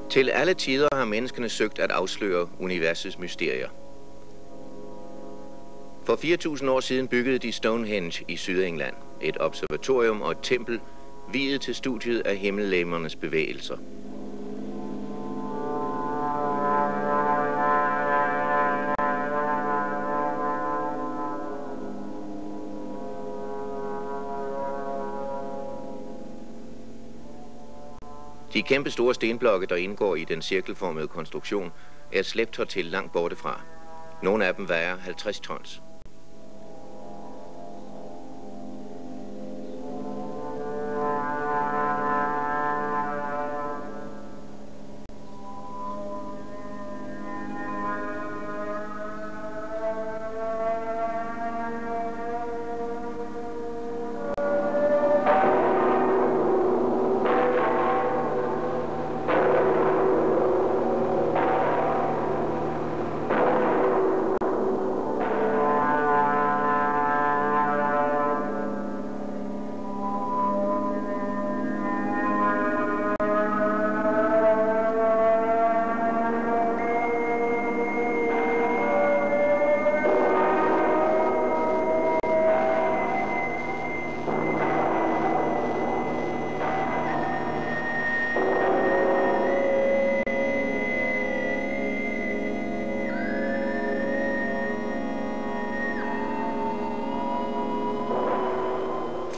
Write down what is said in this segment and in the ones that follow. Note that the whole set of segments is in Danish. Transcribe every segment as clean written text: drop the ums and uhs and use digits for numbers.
Til alle tider har menneskene søgt at afsløre universets mysterier. For 4.000 år siden byggede de Stonehenge i Sydengland, et observatorium og et tempel, viet til studiet af himmellegemernes bevægelser. De kæmpe store stenblokke, der indgår i den cirkelformede konstruktion, er slæbt hertil langt bortefra. Nogle af dem vejer 50 tons.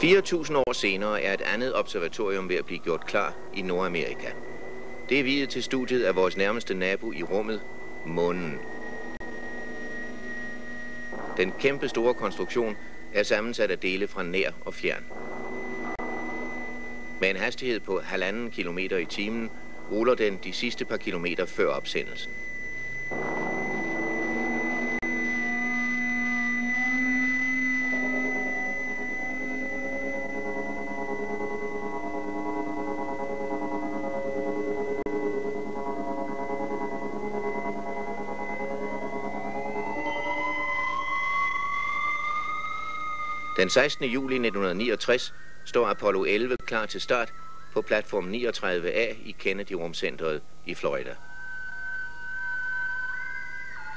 ...4.000 år senere er et andet observatorium ved at blive gjort klar i Nordamerika. Det er viet til studiet af vores nærmeste nabo i rummet, månen. Den kæmpe store konstruktion er sammensat af dele fra nær og fjern. Med en hastighed på 1,5 kilometer i timen ruller den de sidste par kilometer før opsendelsen. Den 16. juli 1969 står Apollo 11 klar til start på platform 39A i Kennedy-rumcentret i Florida.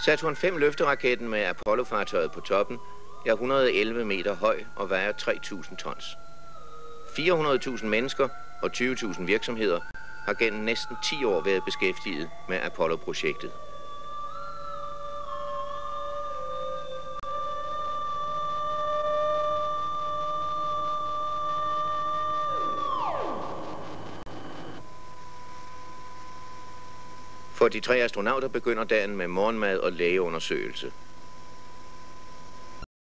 Saturn V løfteraketten med Apollo-fartøjet på toppen er 111 meter høj og vejer 3.000 tons. 400.000 mennesker og 20.000 virksomheder har gennem næsten 10 år været beskæftiget med Apollo-projektet. For de 3 astronauter begynder dagen med morgenmad og lægeundersøgelse.